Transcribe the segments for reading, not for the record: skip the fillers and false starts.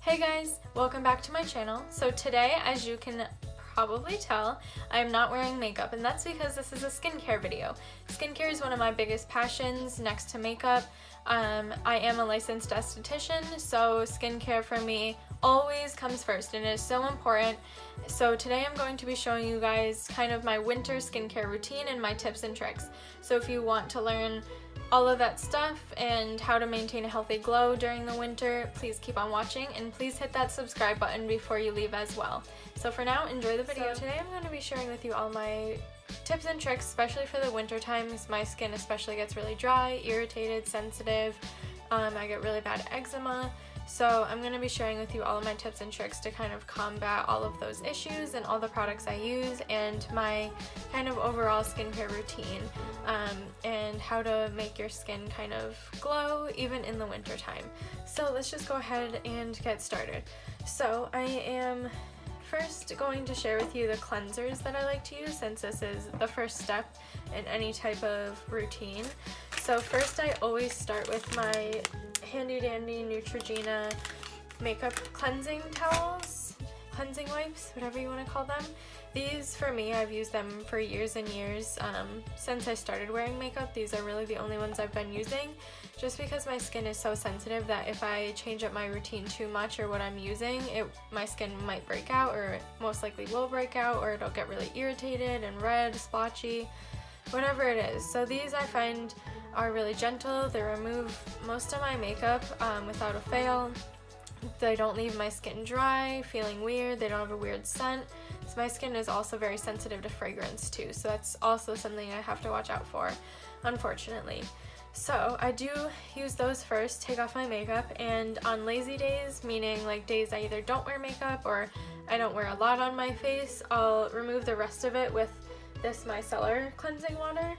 Hey guys, welcome back to my channel. So today, as you can probably tell, I am not wearing makeup, and that's because this is a skincare video. Skincare is one of my biggest passions next to makeup. I am a licensed esthetician, so skincare for me always comes first and it is so important. So today I'm going to be showing you guys kind of my winter skincare routine and my tips and tricks. So if you want to learn all of that stuff and how to maintain a healthy glow during the winter, please keep on watching and please hit that subscribe button before you leave as well. So for now, enjoy the video. So today I'm going to be sharing with you all my tips and tricks, especially for the winter times. My skin especially gets really dry, irritated, sensitive. I get really bad eczema. So I'm going to be sharing with you all of my tips and tricks to kind of combat all of those issues and all the products I use and my kind of overall skincare routine and how to make your skin kind of glow even in the winter time. So let's just go ahead and get started. So I am first going to share with you the cleansers that I like to use, since this is the first step in any type of routine. So first I always start with my handy dandy Neutrogena makeup cleansing towels, cleansing wipes, whatever you want to call them. These, for me, I've used them for years and years. Since I started wearing makeup, these are really the only ones I've been using, just because my skin is so sensitive that if I change up my routine too much or what I'm using, my skin might break out, or it most likely will break out, or it'll get really irritated and red, splotchy, whatever it is. So these I find are really gentle. They remove most of my makeup without a fail. They don't leave my skin dry, feeling weird. They don't have a weird scent. So my skin is also very sensitive to fragrance too, so that's also something I have to watch out for, unfortunately. So I do use those first, take off my makeup, and on lazy days, meaning like days I either don't wear makeup or I don't wear a lot on my face, I'll remove the rest of it with this Micellar cleansing water.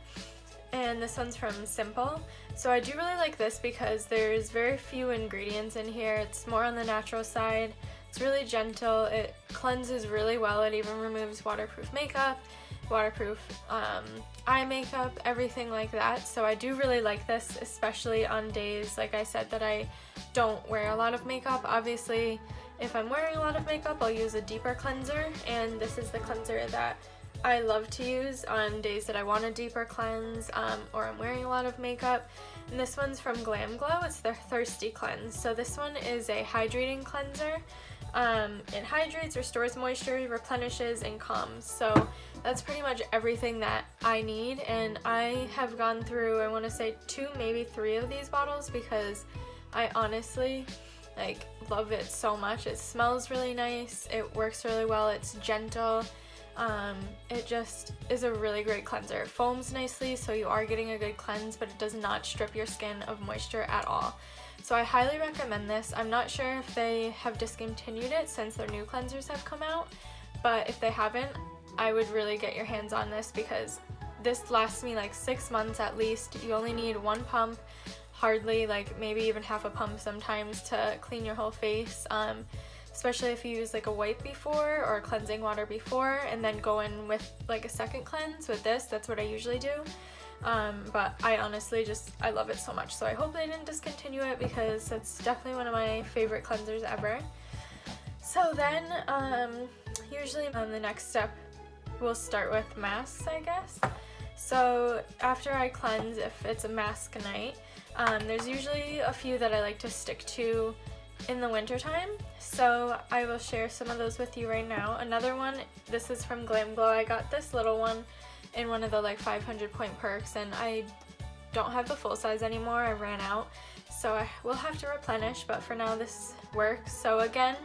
And this one's from Simple. So I do really like this because there's very few ingredients in here. It's more on the natural side. It's really gentle. It cleanses really well. It even removes waterproof makeup, waterproof eye makeup, everything like that. So I do really like this, especially on days, like I said, that I don't wear a lot of makeup. Obviously, if I'm wearing a lot of makeup, I'll use a deeper cleanser, and this is the cleanser that I love to use on days that I want a deeper cleanse or I'm wearing a lot of makeup. And this one's from Glam. It's their Thirsty Cleanse. So this one is a hydrating cleanser. It hydrates, restores moisture, replenishes, and calms. So that's pretty much everything that I need, and I have gone through, I want to say 2, maybe 3 of these bottles because I honestly love it so much. It smells really nice, it works really well, it's gentle. It just is a really great cleanser. It foams nicely, so you are getting a good cleanse, but it does not strip your skin of moisture at all. So I highly recommend this. I'm not sure if they have discontinued it since their new cleansers have come out, but if they haven't, I would really get your hands on this because this lasts me like 6 months at least. You only need 1 pump, hardly, like maybe even half a pump sometimes, to clean your whole face. Especially if you use like a wipe before or cleansing water before and then go in with like a second cleanse with this. That's what I usually do. But I honestly I love it so much. So I hope they didn't discontinue it because it's definitely one of my favorite cleansers ever. So then usually on the next step we'll start with masks, I guess. So after I cleanse, if it's a mask night, there's usually a few that I like to stick to in the winter time, so I will share some of those with you right now. Another one, this is from Glam. I got this little one in one of the like 500 point perks, and I don't have the full size anymore. I ran out, so I will have to replenish, but for now this works. So again,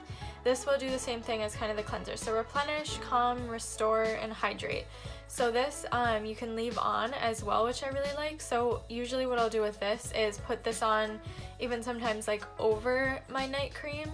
this will do the same thing as kind of the cleanser. So replenish, calm, restore, and hydrate. So this you can leave on as well, which I really like. So usually what I'll do with this is put this on even sometimes like over my night cream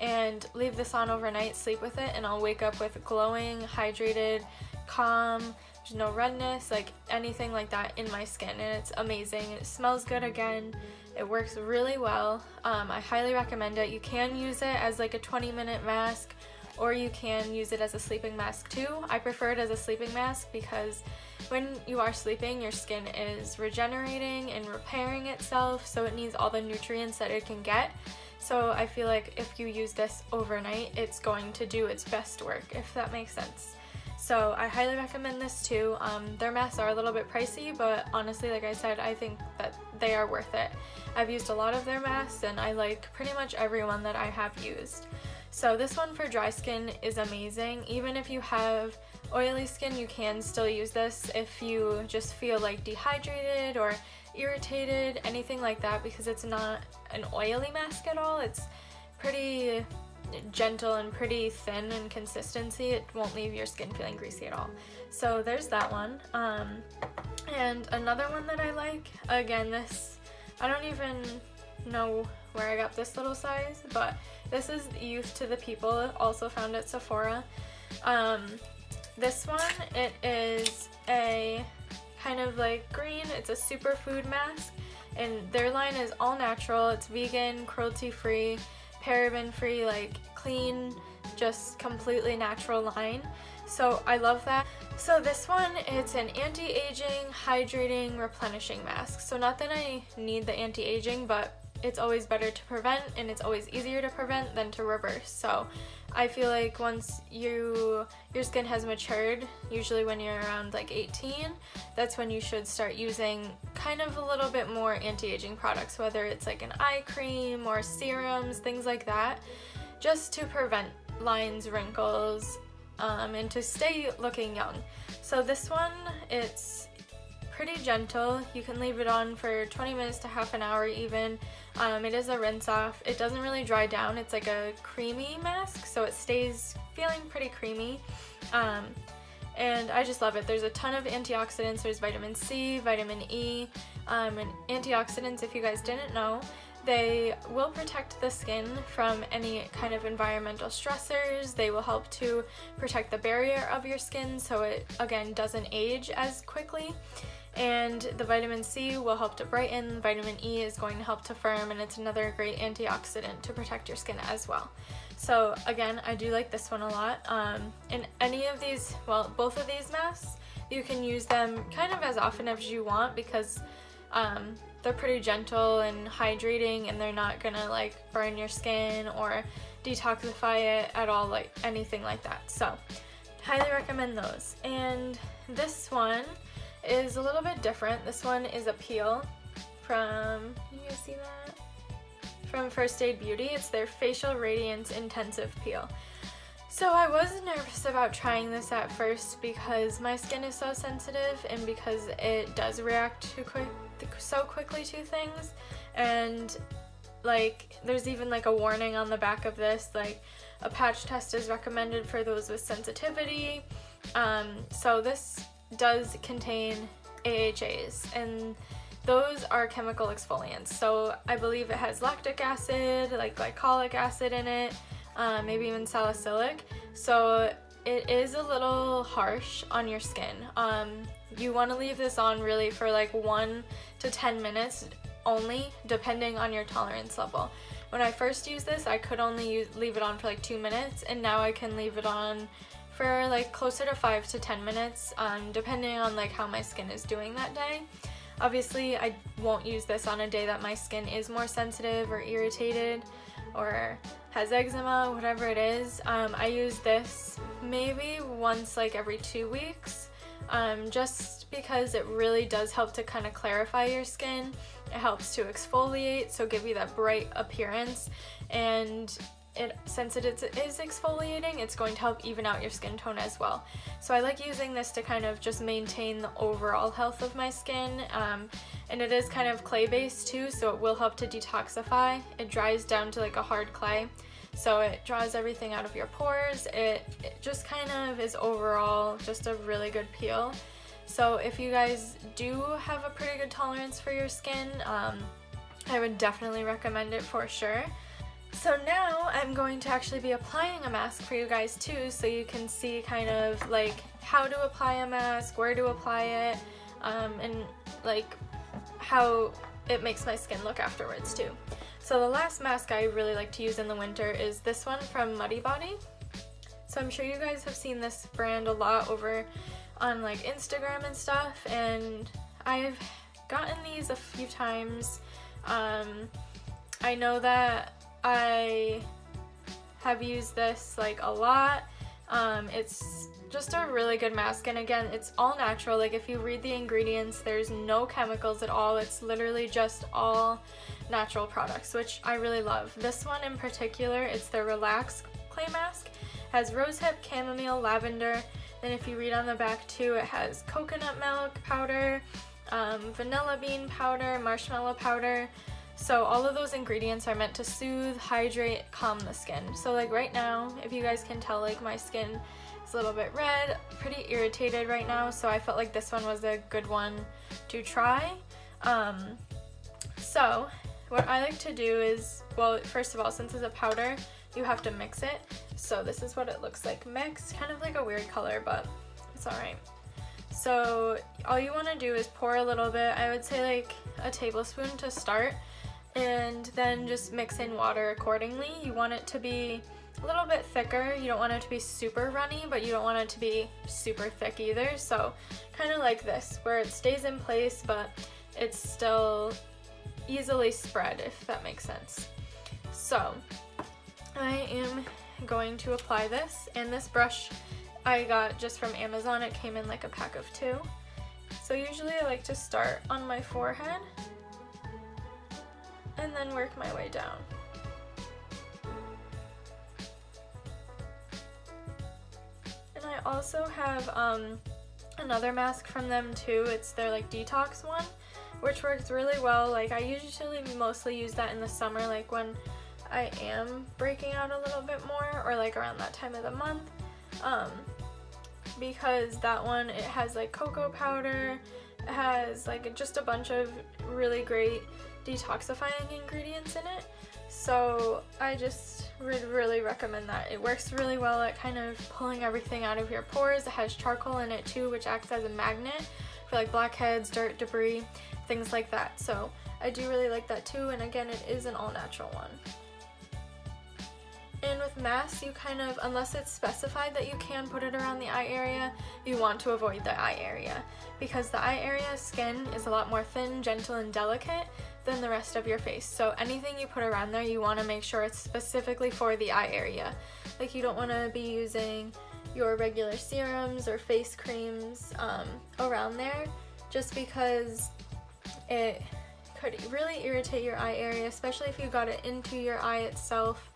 and leave this on overnight, sleep with it, and I'll wake up with glowing, hydrated, calm, there's no redness, like anything like that in my skin, and it's amazing. It smells good again. It works really well. I highly recommend it. You can use it as like a 20-minute mask, or you can use it as a sleeping mask too. I prefer it as a sleeping mask because when you are sleeping, your skin is regenerating and repairing itself, so it needs all the nutrients that it can get. So I feel like if you use this overnight, it's going to do its best work, if that makes sense. So I highly recommend this too. Their masks are a little bit pricey, but honestly, like I said, I think that they are worth it. I've used a lot of their masks and I like pretty much every one that I have used. So this one for dry skin is amazing. Even if you have oily skin, you can still use this if you just feel like dehydrated or irritated, anything like that, because it's not an oily mask at all. It's pretty gentle and pretty thin in consistency. It won't leave your skin feeling greasy at all. So there's that one. And another one that I like, again, this, I don't even know where I got this little size, but this is Youth to the People, also found at Sephora. This one, it is a kind of like green, it's a superfood mask, and their line is all natural. It's vegan, cruelty free, paraben free, like clean, just completely natural line. So I love that. So this one, it's an anti-aging, hydrating, replenishing mask. So not that I need the anti-aging, but it's always better to prevent, and it's always easier to prevent than to reverse. So I feel like once your skin has matured, usually when you're around like 18, that's when you should start using kind of a little bit more anti-aging products, whether it's like an eye cream or serums, things like that, just to prevent lines, wrinkles, and to stay looking young. So this one, it's pretty gentle. You can leave it on for 20 minutes to half an hour even. It is a rinse off. It doesn't really dry down. It's like a creamy mask, so it stays feeling pretty creamy. And I just love it. There's a ton of antioxidants. There's vitamin C, vitamin E, and antioxidants, if you guys didn't know, they will protect the skin from any kind of environmental stressors. They will help to protect the barrier of your skin so it, again, doesn't age as quickly. And the vitamin C will help to brighten, vitamin E is going to help to firm, and it's another great antioxidant to protect your skin as well. So again, I do like this one a lot. And any of these, well, both of these masks, you can use them kind of as often as you want, because they're pretty gentle and hydrating, and they're not gonna like burn your skin or detoxify it at all, like anything like that. So highly recommend those. And this one is a little bit different. This one is a peel from, you guys see that? From First Aid Beauty. It's their Facial Radiance Intensive Peel. So I was nervous about trying this at first because my skin is so sensitive and because it does react so quickly to things, and like there's even like a warning on the back of this, like a patch test is recommended for those with sensitivity. So this does contain AHAs, and those are chemical exfoliants. So I believe it has lactic acid, like glycolic acid in it, maybe even salicylic. So it is a little harsh on your skin. You want to leave this on really for like 1 to 10 minutes only, depending on your tolerance level. When I first used this, I could only leave it on for like 2 minutes, and now I can leave it on for like closer to 5 to 10 minutes, depending on like how my skin is doing that day. Obviously, I won't use this on a day that my skin is more sensitive or irritated or has eczema, whatever it is. I use this maybe once like every 2 weeks, just because it really does help to kind of clarify your skin. It helps to exfoliate, so give you that bright appearance, and since it is exfoliating, it's going to help even out your skin tone as well. So I like using this to kind of just maintain the overall health of my skin, and it is kind of clay based too, so it will help to detoxify. It dries down to like a hard clay, so it draws everything out of your pores. It just kind of is overall just a really good peel. So if you guys do have a pretty good tolerance for your skin, I would definitely recommend it for sure. So now I'm going to actually be applying a mask for you guys too, so you can see kind of like how to apply a mask, where to apply it, and like how it makes my skin look afterwards too. So the last mask I really like to use in the winter is this one from Muddy Body. So I'm sure you guys have seen this brand a lot over on like Instagram and stuff, and I've gotten these a few times. I know that I have used this like a lot. It's just a really good mask, and again, it's all natural. Like if you read the ingredients, there's no chemicals at all. It's literally just all natural products, which I really love. This one in particular, it's the Relax Clay Mask. It has rosehip, chamomile, lavender. Then if you read on the back too, it has coconut milk powder, vanilla bean powder, marshmallow powder. So all of those ingredients are meant to soothe, hydrate, calm the skin. So like right now, if you guys can tell, like my skin is a little bit red, pretty irritated right now, so I felt like this one was a good one to try. So what I like to do is, well, first of all, since it's a powder, you have to mix it. So this is what it looks like mixed, kind of like a weird color, but it's alright. So all you want to do is pour a little bit, I would say like a tablespoon to start, and then just mix in water accordingly. You want it to be a little bit thicker. You don't want it to be super runny, but you don't want it to be super thick either. So kind of like this, where it stays in place, but it's still easily spread, if that makes sense. So I am going to apply this, and this brush I got just from Amazon. It came in like a pack of 2. So usually I like to start on my forehead and then work my way down. And I also have another mask from them too. It's their like detox one, which works really well. Like I usually mostly use that in the summer, like when I am breaking out a little bit more, or like around that time of the month, because that one, it has like cocoa powder, it has like just a bunch of really great detoxifying ingredients in it. So I just would really recommend that. It works really well at kind of pulling everything out of your pores. It has charcoal in it too, which acts as a magnet for like blackheads, dirt, debris, things like that. So I do really like that too, and again, it is an all natural one. And with masks, you kind of, unless it's specified that you can put it around the eye area, you want to avoid the eye area, because the eye area skin is a lot more thin, gentle, and delicate than the rest of your face. So anything you put around there, you want to make sure it's specifically for the eye area. Like you don't want to be using your regular serums or face creams around there, just because it could really irritate your eye area, especially if you got it into your eye itself.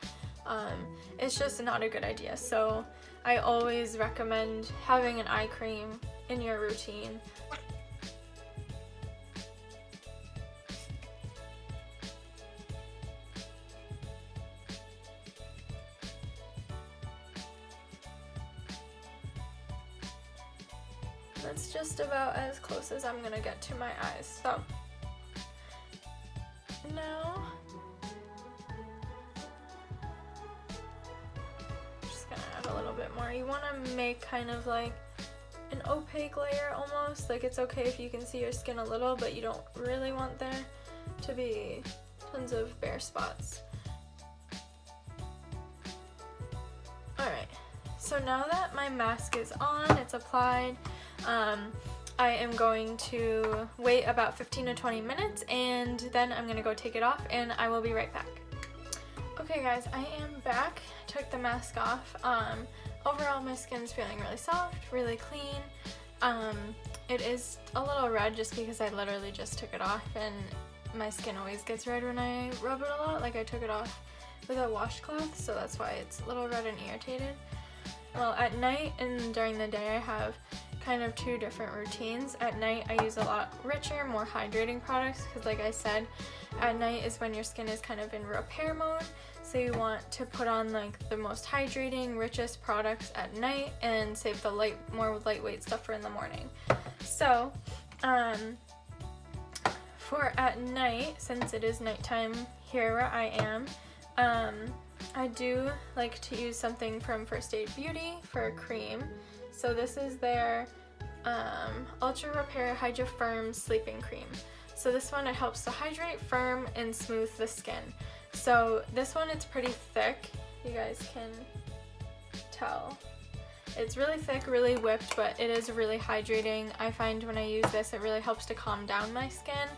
It's just not a good idea. So I always recommend having an eye cream in your routine. That's just about as close as I'm gonna get to my eyes. So now a little bit more. You want to make kind of like an opaque layer almost. Like it's okay if you can see your skin a little, but you don't really want there to be tons of bare spots. Alright, so now that my mask is on, it's applied, I am going to wait about 15 to 20 minutes, and then I'm going to go take it off, and I will be right back. Okay guys, I am back. I took the mask off. Overall my skin's feeling really soft, really clean. It is a little red just because I literally just took it off, and my skin always gets red when I rub it a lot. Like I took it off with a washcloth, so that's why it's a little red and irritated. Well, at night and during the day I have kind of 2 different routines. At night I use a lot richer, more hydrating products, because like I said, at night is when your skin is kind of in repair mode, so you want to put on like the most hydrating, richest products at night and save the more lightweight stuff for in the morning. So for at night, since it is nighttime here where I am, I do like to use something from First Aid Beauty for a cream. So this is their Ultra Repair Hydra Firm Sleeping Cream. So this one, it helps to hydrate, firm, and smooth the skin. So this one, it's pretty thick. You guys can tell. It's really thick, really whipped, but it is really hydrating. I find when I use this, it really helps to calm down my skin.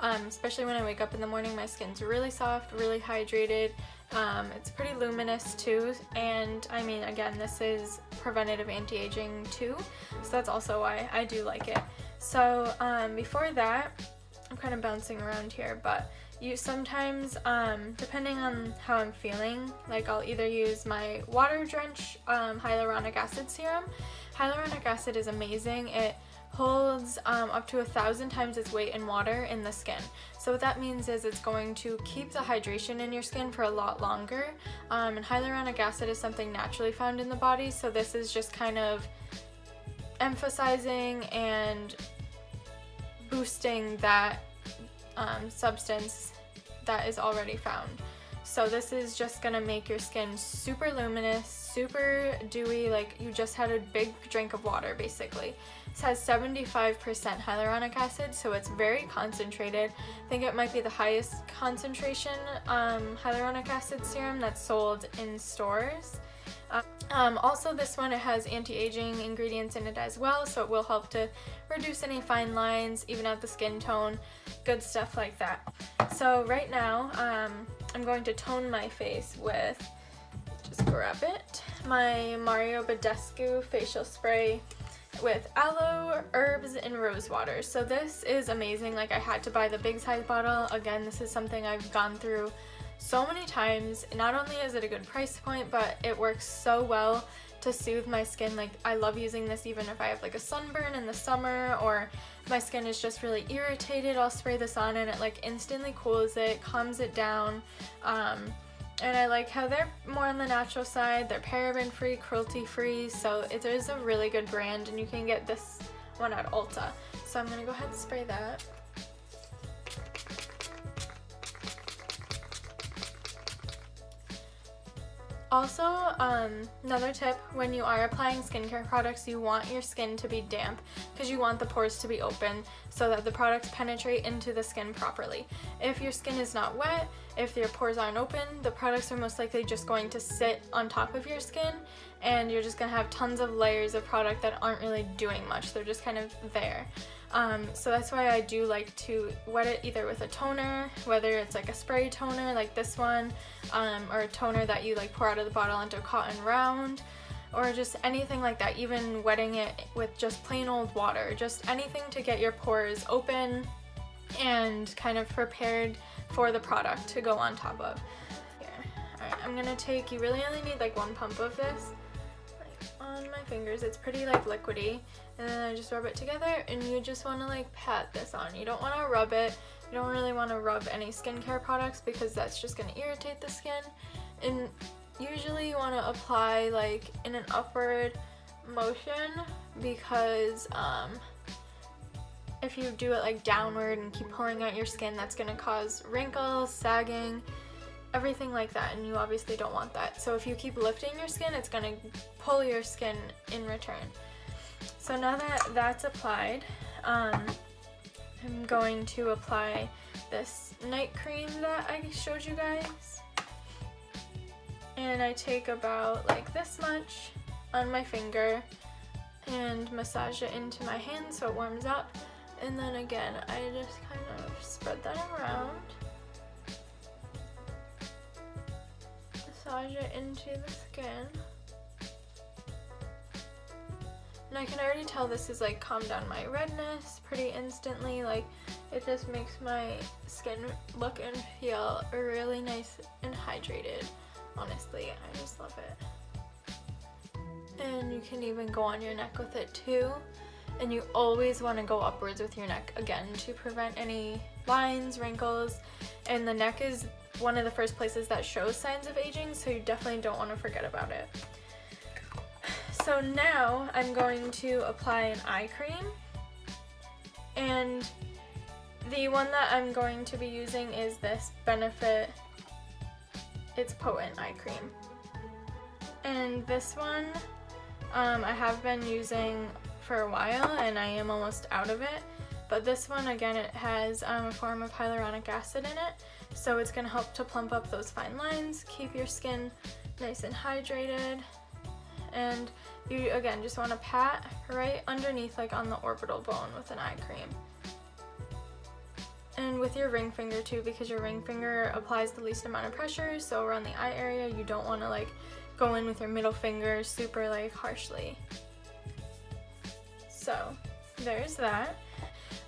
Especially when I wake up in the morning, my skin's really soft, really hydrated, It's pretty luminous too, and I mean, again, this is preventative anti-aging too, so that's also why I do like it. So before that, I'm kind of bouncing around here, but you sometimes, depending on how I'm feeling, like I'll either use my water drench hyaluronic acid serum. Hyaluronic acid is amazing. It holds up to 1,000 times its weight in water in the skin. So what that means is it's going to keep the hydration in your skin for a lot longer, and hyaluronic acid is something naturally found in the body, so this is just kind of emphasizing and boosting that substance that is already found. So this is just gonna make your skin super luminous, super dewy, like you just had a big drink of water basically. This has 75% hyaluronic acid, so it's very concentrated. I think it might be the highest concentration hyaluronic acid serum that's sold in stores. Also, this one, it has anti-aging ingredients in it as well, so it will help to reduce any fine lines, even out the skin tone, good stuff like that. So right now, I'm going to tone my face with, just grab it, my Mario Badescu facial spray with aloe, herbs, and rose water. So this is amazing. Like, I had to buy the big size bottle. Again, this is something I've gone through so many times. Not only is it a good price point, but it works so well to soothe my skin. Like, I love using this even if I have like a sunburn in the summer or my skin is just really irritated. I'll spray this on and it like instantly cools it, calms it down. And I like how they're more on the natural side. They're paraben free, cruelty free, so it is a really good brand, and you can get this one at Ulta. So I'm gonna go ahead and spray that. Also, another tip, when you are applying skincare products, you want your skin to be damp because you want the pores to be open so that the products penetrate into the skin properly. If your skin is not wet, if your pores aren't open, the products are most likely just going to sit on top of your skin and you're just going to have tons of layers of product that aren't really doing much. They're just kind of there. So that's why I do like to wet it either with a toner, whether it's like a spray toner like this one, or a toner that you like pour out of the bottle into a cotton round, or just anything like that, even wetting it with just plain old water, just anything to get your pores open and kind of prepared for the product to go on top of. Here. Alright, I'm gonna take, you really only need like one pump of this, like on my fingers. It's pretty like liquidy. And then I just rub it together, and you just want to like pat this on. You don't want to rub it. You don't really want to rub any skincare products because that's just going to irritate the skin. And usually you want to apply like in an upward motion because if you do it like downward and keep pulling out your skin, that's going to cause wrinkles, sagging, everything like that, and you obviously don't want that. So if you keep lifting your skin, it's going to pull your skin in return. So now that that's applied, I'm going to apply this night cream that I showed you guys. And I take about like this much on my finger and massage it into my hand so it warms up. And then again, I just kind of spread that around. Massage it into the skin. And I can already tell this is like calmed down my redness pretty instantly. Like, it just makes my skin look and feel really nice and hydrated. Honestly, I just love it. And you can even go on your neck with it too. And you always want to go upwards with your neck, again, to prevent any lines, wrinkles. And the neck is one of the first places that shows signs of aging, so you definitely don't want to forget about it. So now I'm going to apply an eye cream, and the one that I'm going to be using is this Benefit It's Potent Eye Cream. And this one I have been using for a while and I am almost out of it, but this one, again, it has a form of hyaluronic acid in it, so it's going to help to plump up those fine lines, keep your skin nice and hydrated. And you, again, just want to pat right underneath, like on the orbital bone with an eye cream. and with your ring finger too, because your ring finger applies the least amount of pressure. So around the eye area, you don't want to like go in with your middle finger super like harshly. So there's that.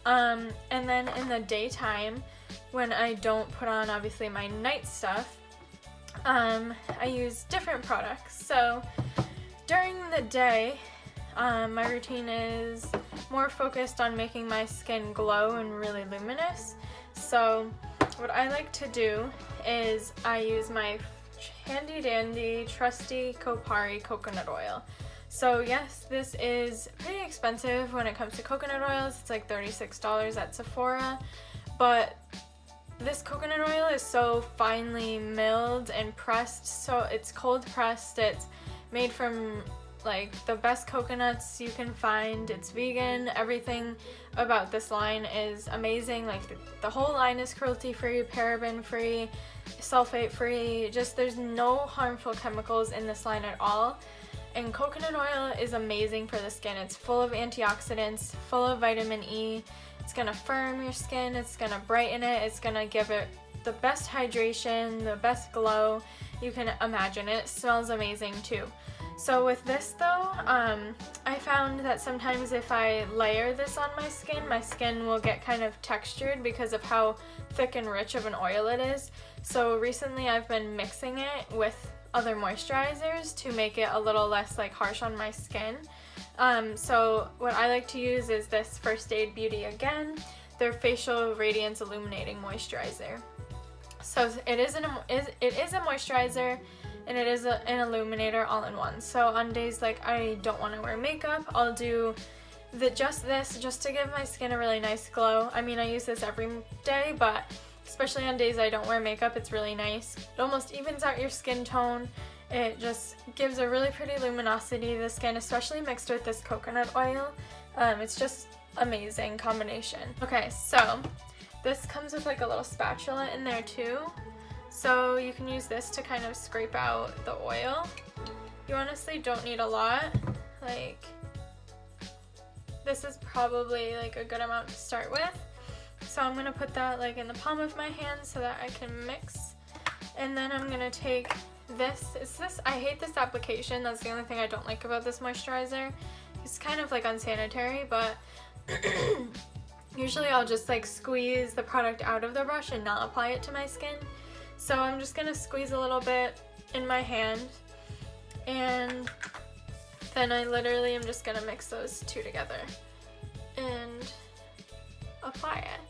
And then in the daytime, when I don't put on obviously my night stuff, I use different products. So during the day, my routine is more focused on making my skin glow and really luminous. So what I like to do is I use my handy dandy trusty Kopari coconut oil. So yes, this is pretty expensive when it comes to coconut oils. It's like $36 at Sephora, but this coconut oil is so finely milled and pressed, so it's cold pressed. It's made from like the best coconuts you can find. It's vegan. Everything about this line is amazing. Like the whole line is cruelty free, paraben free, sulfate free. Just there's no harmful chemicals in this line at all. And coconut oil is amazing for the skin. It's full of antioxidants, full of vitamin E. It's gonna firm your skin, it's gonna brighten it, it's gonna give it the best hydration, the best glow you can imagine. It smells amazing too. So with this though, I found that sometimes if I layer this on my skin will get kind of textured because of how thick and rich of an oil it is. So recently I've been mixing it with other moisturizers to make it a little less like harsh on my skin. So what I like to use is this First Aid Beauty Again, their Facial Radiance Illuminating Moisturizer. So it is a moisturizer and it is an illuminator all in one. So on days like I don't want to wear makeup, I'll do just this just to give my skin a really nice glow. I mean, I use this every day, but especially on days I don't wear makeup, it's really nice. It almost evens out your skin tone. It just gives a really pretty luminosity to the skin, especially mixed with this coconut oil. It's just amazing combination. Okay, so this comes with like a little spatula in there too. So you can use this to kind of scrape out the oil. You honestly don't need a lot. Like, this is probably like a good amount to start with. So I'm gonna put that like in the palm of my hand so that I can mix. And then I'm gonna take this. I hate this application. That's the only thing I don't like about this moisturizer. It's kind of like unsanitary, but usually I'll just like squeeze the product out of the brush and not apply it to my skin. So I'm just gonna squeeze a little bit in my hand, and then I literally am just gonna mix those two together and apply it.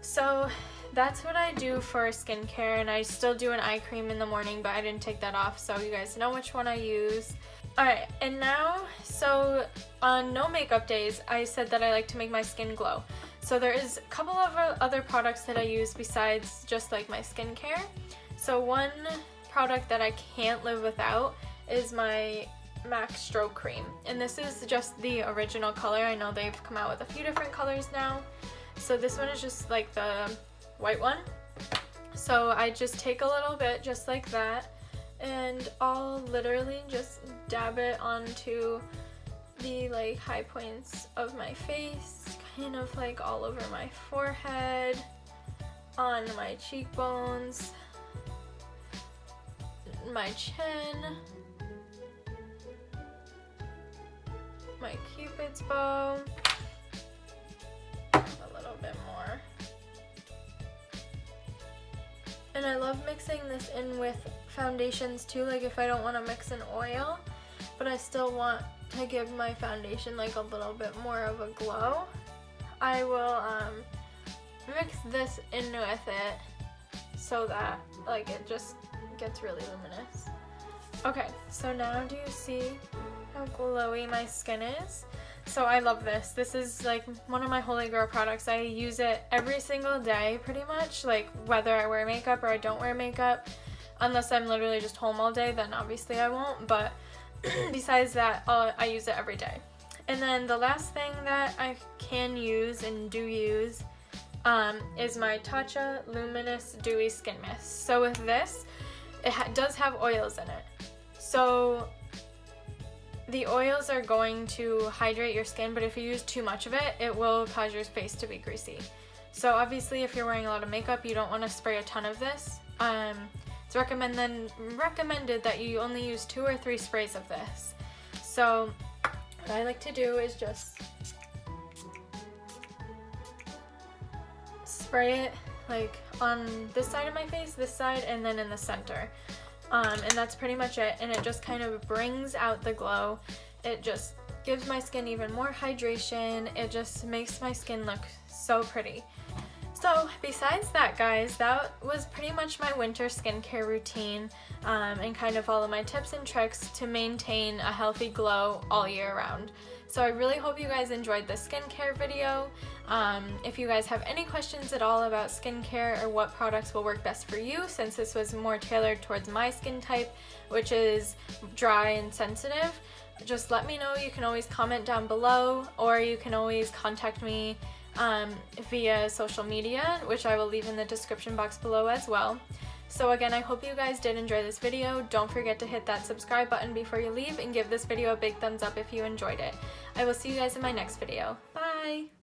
So that's what I do for skincare, and I still do an eye cream in the morning, but I didn't take that off, so you guys know which one I use. Alright, and now, so on no makeup days, I said that I like to make my skin glow. So there is a couple of other products that I use besides just like my skincare. So one product that I can't live without is my MAC Strobe Cream. And this is just the original color. I know they've come out with a few different colors now. So this one is just like the white one. So I just take a little bit just like that, and I'll literally just dab it onto the like high points of my face, kind of like all over my forehead, on my cheekbones, my chin, my cupid's bow, a little bit more. And I love mixing this in with foundations too, like if I don't want to mix an oil, but I still want to give my foundation like a little bit more of a glow, I will mix this in with it so that like it just gets really luminous. Okay, so now do you see how glowy my skin is? So I love this. This is like one of my holy grail products. I use it every single day pretty much, like whether I wear makeup or I don't wear makeup. Unless I'm literally just home all day, then obviously I won't, but besides that, I use it every day. And then the last thing that I can use and do use is my Tatcha Luminous Dewy Skin Mist. So with this, it does have oils in it. So the oils are going to hydrate your skin, but if you use too much of it, it will cause your face to be greasy. So obviously if you're wearing a lot of makeup, you don't want to spray a ton of this. It's recommended that you only use 2 or 3 sprays of this. So what I like to do is just spray it like on this side of my face, this side, and then in the center. And that's pretty much it, and it just kind of brings out the glow. It just gives my skin even more hydration. It just makes my skin look so pretty. So besides that, guys, that was pretty much my winter skincare routine, and kind of all of my tips and tricks to maintain a healthy glow all year round. So I really hope you guys enjoyed this skincare video. If you guys have any questions at all about skincare or what products will work best for you, since this was more tailored towards my skin type, which is dry and sensitive, just let me know. You can always comment down below, or you can always contact me via social media, which I will leave in the description box below as well. So again, I hope you guys did enjoy this video. Don't forget to hit that subscribe button before you leave, and give this video a big thumbs up if you enjoyed it. I will see you guys in my next video. Bye!